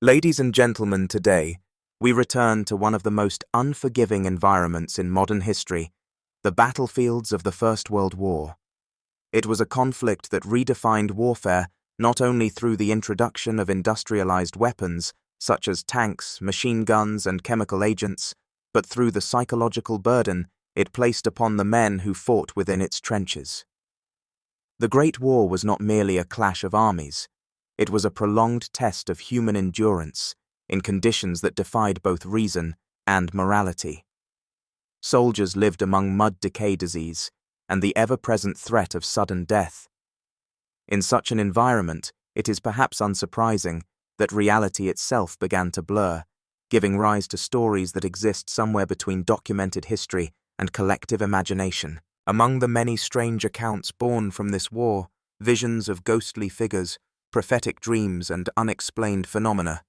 Ladies and gentlemen, today, we return to one of the most unforgiving environments in modern history, the battlefields of the First World War. It was a conflict that redefined warfare not only through the introduction of industrialized weapons, such as tanks, machine guns, and chemical agents, but through the psychological burden it placed upon the men who fought within its trenches. The Great War was not merely a clash of armies. It was a prolonged test of human endurance in conditions that defied both reason and morality. Soldiers lived among mud decay disease and the ever-present threat of sudden death. In such an environment, it is perhaps unsurprising that reality itself began to blur, giving rise to stories that exist somewhere between documented history and collective imagination. Among the many strange accounts born from this war, visions of ghostly figures, prophetic dreams, and unexplained phenomena.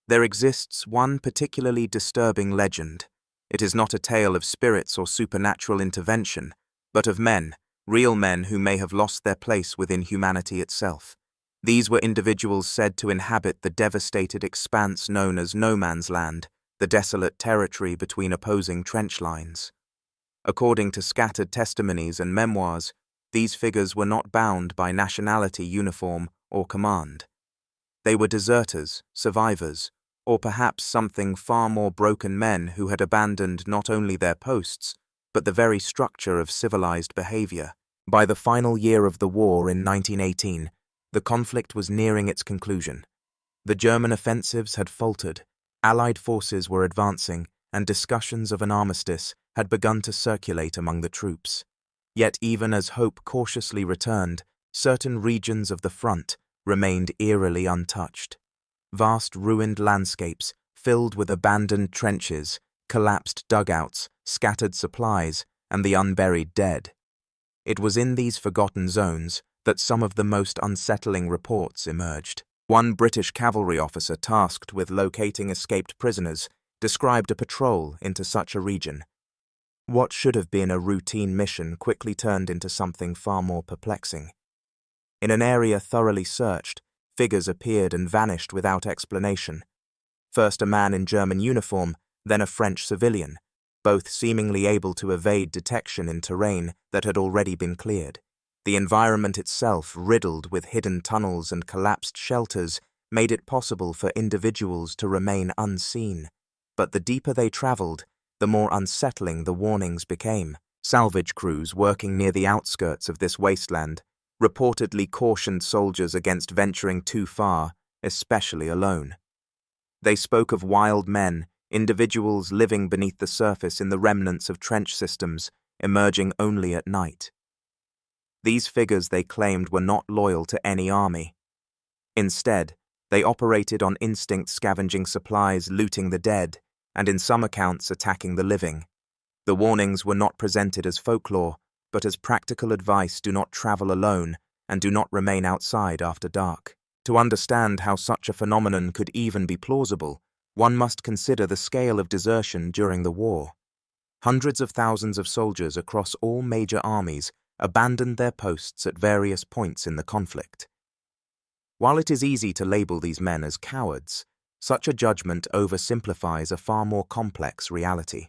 There exists one particularly disturbing legend. It is not a tale of spirits or supernatural intervention, but of men, real men who may have lost their place within humanity itself. These were individuals said to inhabit the devastated expanse known as no man's land, the desolate territory between opposing trench lines. According to scattered testimonies and memoirs, these figures were not bound by nationality, uniform, or command. They were deserters, survivors, or perhaps something far more broken men who had abandoned not only their posts, but the very structure of civilized behavior. By the final year of the war in 1918, the conflict was nearing its conclusion. The German offensives had faltered, Allied forces were advancing, and discussions of an armistice had begun to circulate among the troops. Yet even as hope cautiously returned, certain regions of the front remained eerily untouched. Vast ruined landscapes filled with abandoned trenches, collapsed dugouts, scattered supplies, and the unburied dead. It was in these forgotten zones that some of the most unsettling reports emerged. One British cavalry officer tasked with locating escaped prisoners described a patrol into such a region. What should have been a routine mission quickly turned into something far more perplexing. In an area thoroughly searched, figures appeared and vanished without explanation. First a man in German uniform, then a French civilian, both seemingly able to evade detection in terrain that had already been cleared. The environment itself, riddled with hidden tunnels and collapsed shelters, made it possible for individuals to remain unseen. But the deeper they traveled, the more unsettling the warnings became. Salvage crews working near the outskirts of this wasteland reportedly cautioned soldiers against venturing too far, especially alone. They spoke of wild men, individuals living beneath the surface in the remnants of trench systems, emerging only at night. These figures, they claimed, were not loyal to any army. Instead, they operated on instinct, scavenging supplies, looting the dead, and in some accounts attacking the living. The warnings were not presented as folklore, but as practical advice: do not travel alone and do not remain outside after dark. To understand how such a phenomenon could even be plausible, one must consider the scale of desertion during the war. Hundreds of thousands of soldiers across all major armies abandoned their posts at various points in the conflict. While it is easy to label these men as cowards, such a judgment oversimplifies a far more complex reality.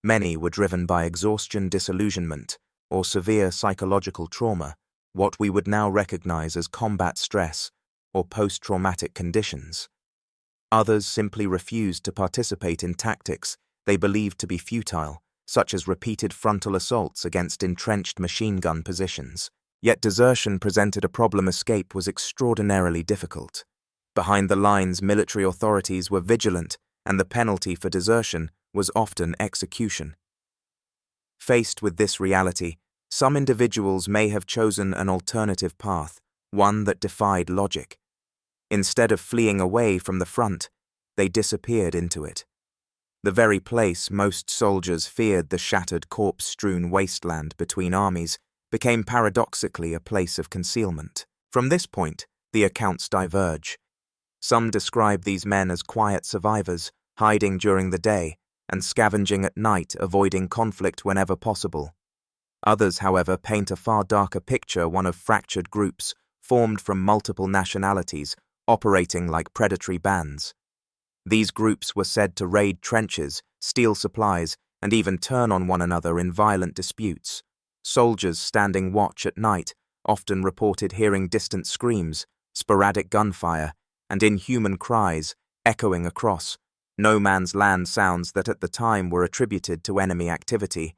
Many were driven by exhaustion, disillusionment, or severe psychological trauma, what we would now recognize as combat stress or post-traumatic conditions. Others simply refused to participate in tactics they believed to be futile, such as repeated frontal assaults against entrenched machine gun positions. Yet desertion presented a problem. Escape was extraordinarily difficult. Behind the lines, military authorities were vigilant, and the penalty for desertion was often execution. Faced with this reality, some individuals may have chosen an alternative path, one that defied logic. Instead of fleeing away from the front, they disappeared into it. The very place most soldiers feared, the shattered, corpse-strewn wasteland between armies, became paradoxically a place of concealment. From this point, the accounts diverge. Some describe these men as quiet survivors, hiding during the day and scavenging at night, avoiding conflict whenever possible. Others, however, paint a far darker picture, one of fractured groups, formed from multiple nationalities, operating like predatory bands. These groups were said to raid trenches, steal supplies, and even turn on one another in violent disputes. Soldiers standing watch at night often reported hearing distant screams, sporadic gunfire, and inhuman cries echoing across no man's land, sounds that at the time were attributed to enemy activity,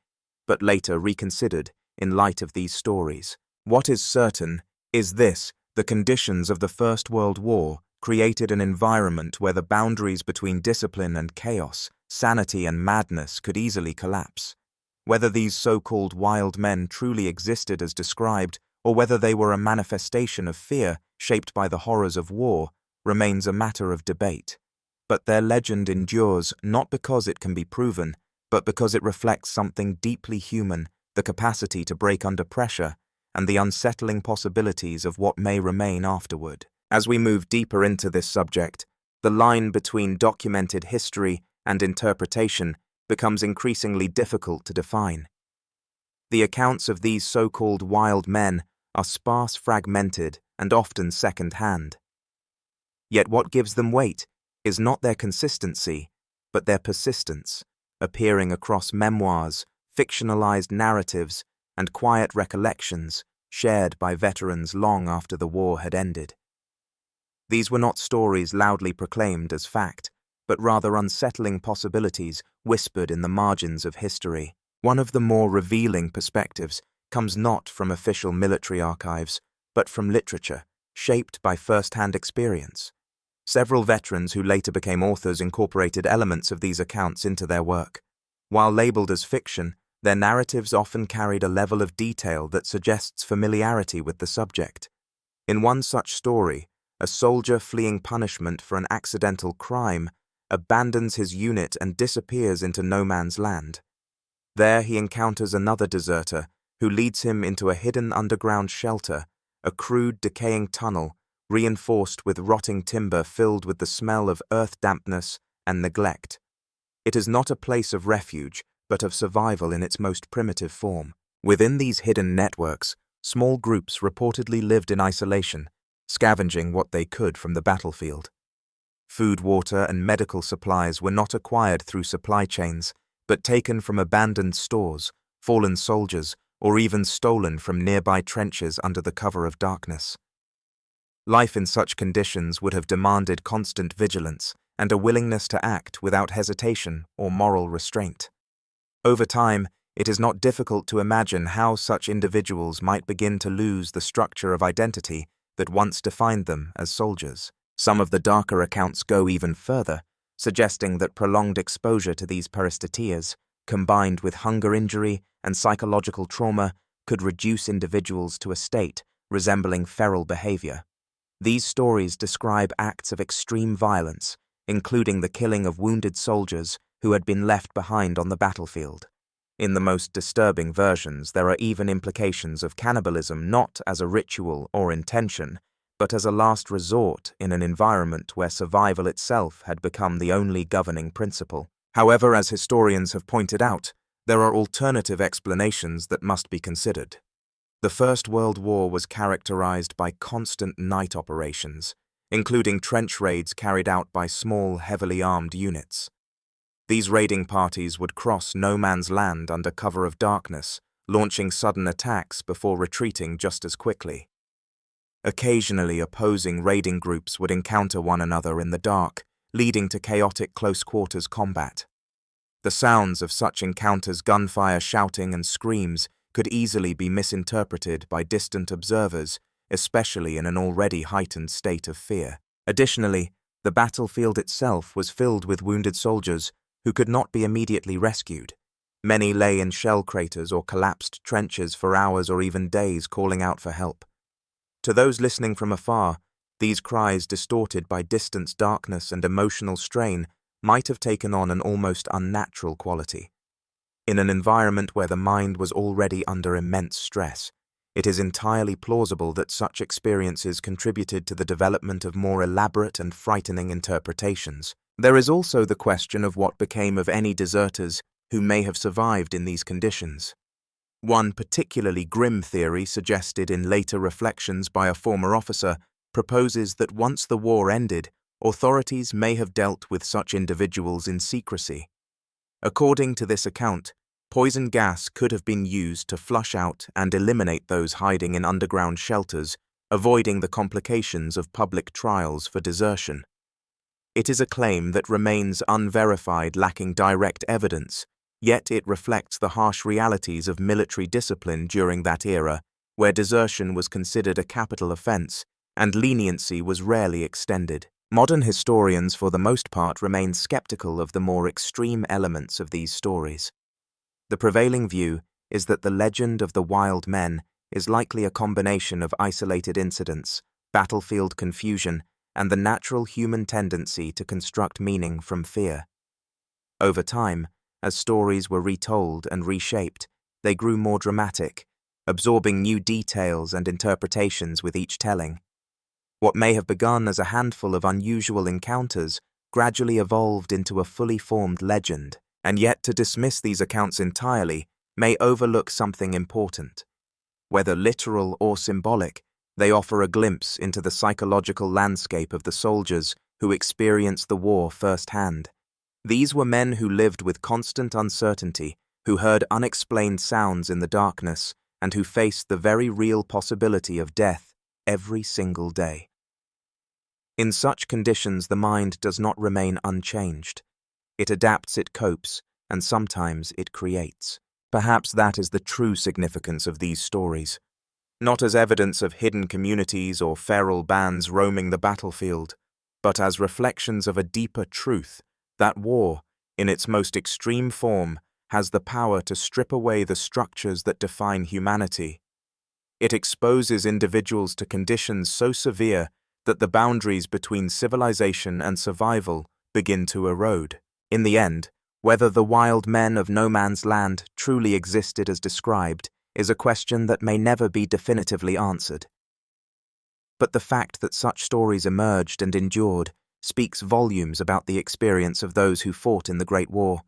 but later reconsidered in light of these stories. What is certain is this: the conditions of the First World War created an environment where the boundaries between discipline and chaos, sanity and madness could easily collapse. Whether these so-called wild men truly existed as described, or whether they were a manifestation of fear shaped by the horrors of war, remains a matter of debate. But their legend endures not because it can be proven, but because it reflects something deeply human: the capacity to break under pressure and the unsettling possibilities of what may remain afterward. As we move deeper into this subject, the line between documented history and interpretation becomes increasingly difficult to define. The accounts of these so-called wild men are sparse, fragmented, and often second-hand. Yet what gives them weight is not their consistency, but their persistence, appearing across memoirs, fictionalized narratives, and quiet recollections shared by veterans long after the war had ended. These were not stories loudly proclaimed as fact, but rather unsettling possibilities whispered in the margins of history. One of the more revealing perspectives comes not from official military archives, but from literature, shaped by first-hand experience. Several veterans who later became authors incorporated elements of these accounts into their work. While labeled as fiction, their narratives often carried a level of detail that suggests familiarity with the subject. In one such story, a soldier fleeing punishment for an accidental crime abandons his unit and disappears into no man's land. There he encounters another deserter who leads him into a hidden underground shelter, a crude, decaying tunnel reinforced with rotting timber filled with the smell of earth dampness and neglect. It is not a place of refuge, but of survival in its most primitive form. Within these hidden networks, small groups reportedly lived in isolation, scavenging what they could from the battlefield. Food, water, and medical supplies were not acquired through supply chains, but taken from abandoned stores, fallen soldiers, or even stolen from nearby trenches under the cover of darkness. Life in such conditions would have demanded constant vigilance and a willingness to act without hesitation or moral restraint. Over time, it is not difficult to imagine how such individuals might begin to lose the structure of identity that once defined them as soldiers. Some of the darker accounts go even further, suggesting that prolonged exposure to these peristetes, combined with hunger injury and psychological trauma, could reduce individuals to a state resembling feral behavior. These stories describe acts of extreme violence, including the killing of wounded soldiers who had been left behind on the battlefield. In the most disturbing versions, there are even implications of cannibalism not as a ritual or intention, but as a last resort in an environment where survival itself had become the only governing principle. However, as historians have pointed out, there are alternative explanations that must be considered. The First World War was characterized by constant night operations, including trench raids carried out by small, heavily armed units. These raiding parties would cross no man's land under cover of darkness, launching sudden attacks before retreating just as quickly. Occasionally, opposing raiding groups would encounter one another in the dark, leading to chaotic close-quarters combat. The sounds of such encounters, gunfire, shouting, and screams, could easily be misinterpreted by distant observers, especially in an already heightened state of fear. Additionally, the battlefield itself was filled with wounded soldiers who could not be immediately rescued. Many lay in shell craters or collapsed trenches for hours or even days, calling out for help. To those listening from afar, these cries, distorted by distance, darkness, and emotional strain, might have taken on an almost unnatural quality. In an environment where the mind was already under immense stress, it is entirely plausible that such experiences contributed to the development of more elaborate and frightening interpretations. There is also the question of what became of any deserters who may have survived in these conditions. One particularly grim theory, suggested in later reflections by a former officer, proposes that once the war ended, authorities may have dealt with such individuals in secrecy. According to this account, poison gas could have been used to flush out and eliminate those hiding in underground shelters, avoiding the complications of public trials for desertion. It is a claim that remains unverified, lacking direct evidence, yet it reflects the harsh realities of military discipline during that era, where desertion was considered a capital offense and leniency was rarely extended. Modern historians, for the most part, remain skeptical of the more extreme elements of these stories. The prevailing view is that the legend of the wild men is likely a combination of isolated incidents, battlefield confusion, and the natural human tendency to construct meaning from fear. Over time, as stories were retold and reshaped, they grew more dramatic, absorbing new details and interpretations with each telling. What may have begun as a handful of unusual encounters gradually evolved into a fully formed legend, and yet to dismiss these accounts entirely may overlook something important. Whether literal or symbolic, they offer a glimpse into the psychological landscape of the soldiers who experienced the war firsthand. These were men who lived with constant uncertainty, who heard unexplained sounds in the darkness, and who faced the very real possibility of death every single day. In such conditions, the mind does not remain unchanged. It adapts, it copes, and sometimes it creates. Perhaps that is the true significance of these stories. Not as evidence of hidden communities or feral bands roaming the battlefield, but as reflections of a deeper truth, that war, in its most extreme form, has the power to strip away the structures that define humanity. It exposes individuals to conditions so severe that the boundaries between civilization and survival begin to erode. In the end, whether the wild men of no man's land truly existed as described is a question that may never be definitively answered. But the fact that such stories emerged and endured speaks volumes about the experience of those who fought in the Great War.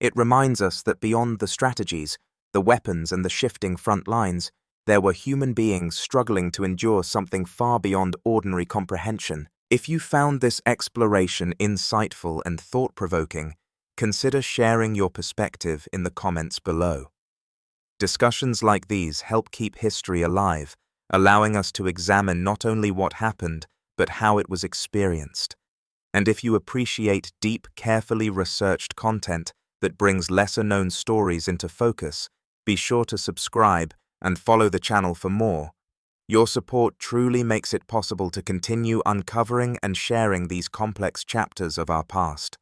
It reminds us that beyond the strategies, the weapons, and the shifting front lines, there were human beings struggling to endure something far beyond ordinary comprehension. If you found this exploration insightful and thought-provoking, consider sharing your perspective in the comments below. Discussions like these help keep history alive, allowing us to examine not only what happened, but how it was experienced. And if you appreciate deep, carefully researched content that brings lesser-known stories into focus, be sure to subscribe and follow the channel for more. Your support truly makes it possible to continue uncovering and sharing these complex chapters of our past.